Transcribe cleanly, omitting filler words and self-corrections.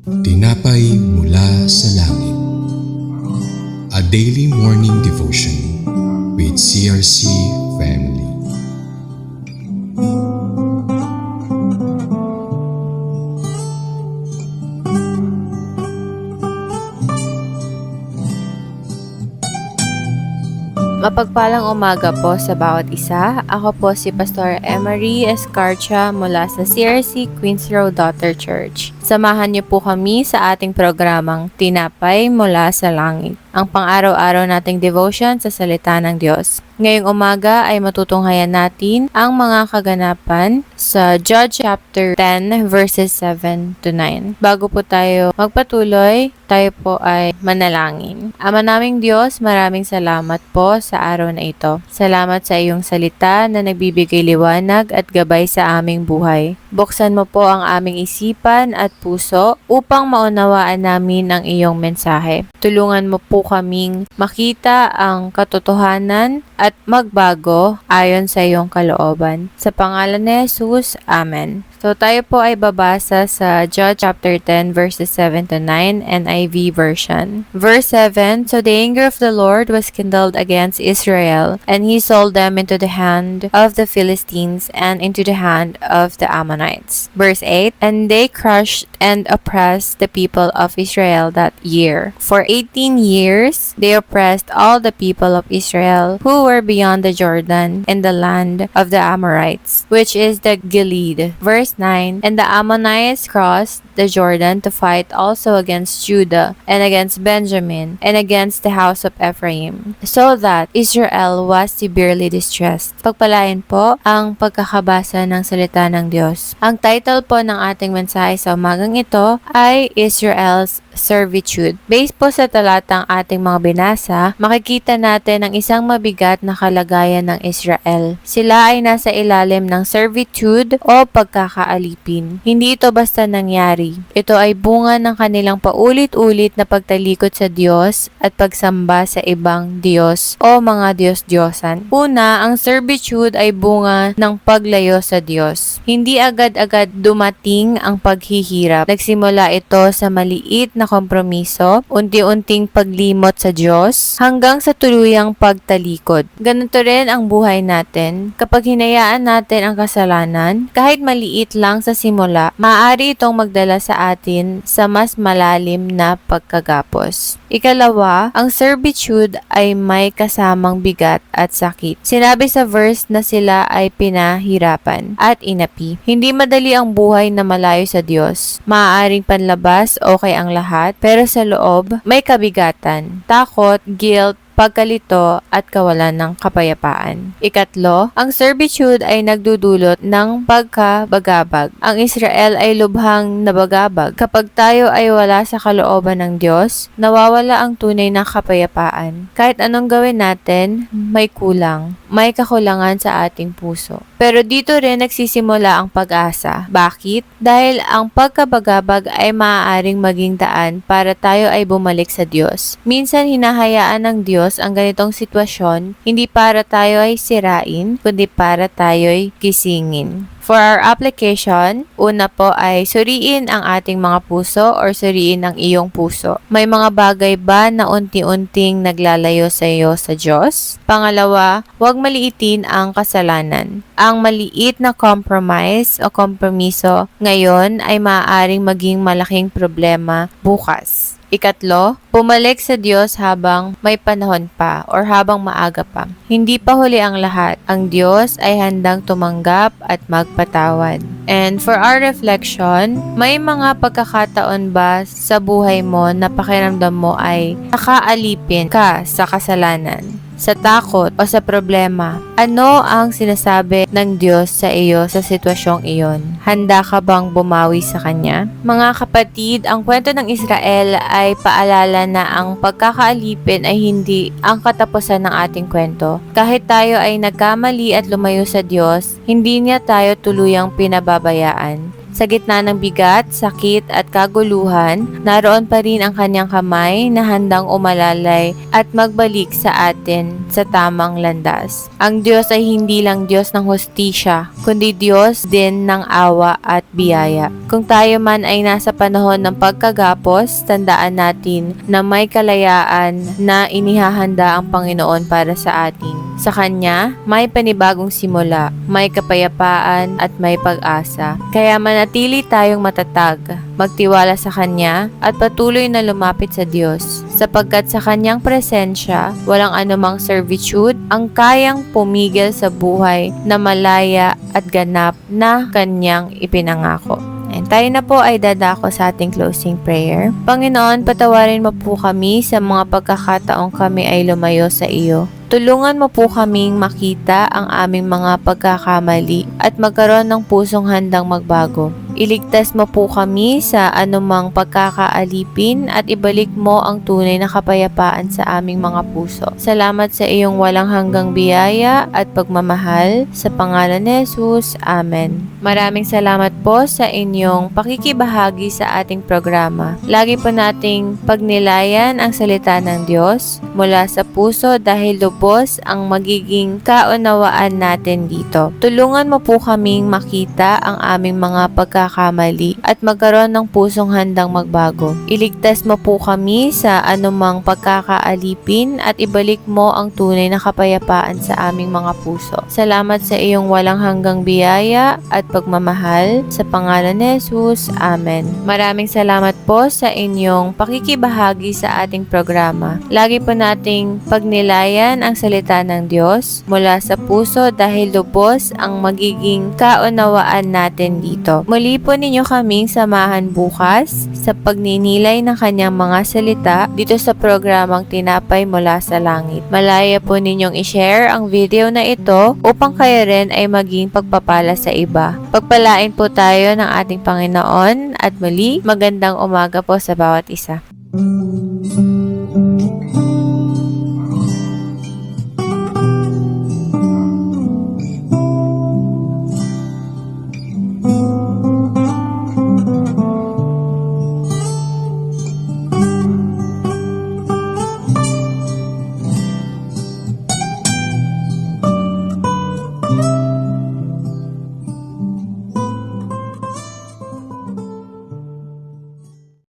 Tinapay mula sa langit. A daily morning devotion with CRC family. Mapagpalang umaga po sa bawat isa. Ako po si Pastor Emery Escarcha mula sa CRC Queens Road Daughter Church. Samahan niyo po kami sa ating programang Tinapay mula sa Langit, ang pang-araw-araw nating devotion sa salita ng Diyos. Ngayong umaga ay matutunghayan natin ang mga kaganapan sa Judge chapter 10 verses 7 to 9. Bago po tayo magpatuloy, tayo po ay manalangin. Ama naming Diyos, maraming salamat po sa araw na ito. Salamat sa iyong salita na nagbibigay liwanag at gabay sa aming buhay. Buksan mo po ang aming isipan at puso upang maunawaan namin ang iyong mensahe. Tulungan mo po kaming makita ang katotohanan at magbago ayon sa iyong kalooban. Sa pangalan ni Jesus, Amen. So tayo po ay babasa sa Judge chapter 10 verses 7 to 9 NIV version. Verse 7, So the anger of the Lord was kindled against Israel, and he sold them into the hand of the Philistines and into the hand of the Ammonites. Verse 8, And they crushed and oppressed the people of Israel that year. For 18 years they oppressed all the people of Israel who were beyond the Jordan in the land of the Amorites, which is the Gilead. Verse 9, And the Ammonites crossed the Jordan to fight also against Judah and against Benjamin and against the house of Ephraim, so that Israel was severely distressed. Pagpalain po ang pagkakabasa ng salita ng Diyos. Ang title po ng ating mensahe sa umagang ito ay Israel's Servitude. Based po sa talatang ating mga binasa, makikita natin ang isang mabigat na kalagayan ng Israel. Sila ay nasa ilalim ng servitude o pagkakaalipin. Hindi ito basta nangyari. Ito ay bunga ng kanilang paulit-ulit na pagtalikod sa Diyos at pagsamba sa ibang Diyos o mga Diyos-Diyosan. Una, ang servitude ay bunga ng paglayo sa Diyos. Hindi agad-agad dumating ang paghihirap. Nagsimula ito sa maliit na kompromiso, unti-unting paglimot sa Diyos, hanggang sa tuluyang pagtalikod. Ganito rin ang buhay natin. Kapag hinayaan natin ang kasalanan, kahit maliit lang sa simula, maaari itong magdala sa atin sa mas malalim na pagkagapos. Ikalawa, ang servitude ay may kasamang bigat at sakit. Sinabi sa verse na sila ay pinahirapan at inapi. Hindi madali ang buhay na malayo sa Diyos. Maaaring panlabas okay ang lahat, pero sa loob may kabigatan, takot, guilt, pagkalito at kawalan ng kapayapaan. Ikatlo, ang servitude ay nagdudulot ng pagkabagabag. Ang Israel ay lubhang nabagabag. Kapag tayo ay wala sa kalooban ng Diyos, nawawala ang tunay na kapayapaan. Kahit anong gawin natin, may kulang. May kakulangan sa ating puso. Pero dito rin nagsisimula ang pag-asa. Bakit? Dahil ang pagkabagabag ay maaaring maging daan para tayo ay bumalik sa Diyos. Minsan hinahayaan ng Diyos ang ganitong sitwasyon, hindi para tayo ay sirain, kundi para tayo ay gisingin. For our application, una po ay suriin ang ating mga puso or suriin ang iyong puso. May mga bagay ba na unti-unting naglalayo sa iyo sa Diyos? Pangalawa, huwag maliitin ang kasalanan. Ang maliit na compromise o kompromiso ngayon ay maaaring maging malaking problema bukas. Ikatlo, bumalik sa Diyos habang may panahon pa or habang maaga pa. Hindi pa huli ang lahat. Ang Diyos ay handang tumanggap at magpatawad. And for our reflection, may mga pagkakataon ba sa buhay mo na pakiramdam mo ay nakaalipin ka sa kasalanan, sa takot o sa problema? Ano ang sinasabi ng Diyos sa iyo sa sitwasyong iyon? Handa ka bang bumawi sa Kanya? Mga kapatid, ang kwento ng Israel ay paalala na ang pagkakaalipin ay hindi ang katapusan ng ating kwento. Kahit tayo ay nagkamali at lumayo sa Diyos, hindi niya tayo tuluyang pinababayaan. Sa gitna ng bigat, sakit at kaguluhan, naroon pa rin ang kanyang kamay na handang umalalay at magbalik sa atin sa tamang landas. Ang Diyos ay hindi lang Diyos ng hustisya, kundi Diyos din ng awa at biyaya. Kung tayo man ay nasa panahon ng pagkagapos, tandaan natin na may kalayaan na inihahanda ang Panginoon para sa atin. Sa Kanya, may panibagong simula, may kapayapaan at may pag-asa. Kaya manatili tayong matatag, magtiwala sa Kanya at patuloy na lumapit sa Diyos. Sapagkat sa Kanyang presensya, walang anumang servitude ang kayang pumigil sa buhay na malaya at ganap na Kanyang ipinangako. And tayo na po ay dadako sa ating closing prayer. Panginoon, patawarin mo po kami sa mga pagkakataong kami ay lumayo sa iyo. Tulungan mo po kaming makita ang aming mga pagkakamali at magkaroon ng pusong handang magbago. Iligtas mo po kami sa anumang pagkakaalipin at ibalik mo ang tunay na kapayapaan sa aming mga puso. Salamat sa iyong walang hanggang biyaya at pagmamahal. Sa pangalan ni Jesus, Amen. Maraming salamat po sa inyong pakikibahagi sa ating programa. Lagi po nating pagnilayan ang salita ng Diyos mula sa puso dahil lubos ang magiging kaunawaan natin dito. Tulungan mo po kaming makita ang aming mga pagkakamali at magkaroon ng pusong handang magbago. Iligtas mo po kami sa anumang pagkakaalipin at ibalik mo ang tunay na kapayapaan sa aming mga puso. Salamat sa iyong walang hanggang biyaya at pagmamahal. Sa pangalan ni Jesus, Amen. Maraming salamat po sa inyong pakikibahagi sa ating programa. Lagi po nating pagnilayan ang salita ng Diyos mula sa puso dahil lubos ang magiging kaunawaan natin dito. Muli po ninyo kaming samahan bukas sa pagninilay ng kanyang mga salita dito sa programang Tinapay Mula sa Langit. Malaya po ninyong i-share ang video na ito upang kayo rin ay maging pagpapala sa iba. Pagpalain po tayo ng ating Panginoon at muli magandang umaga po sa bawat isa.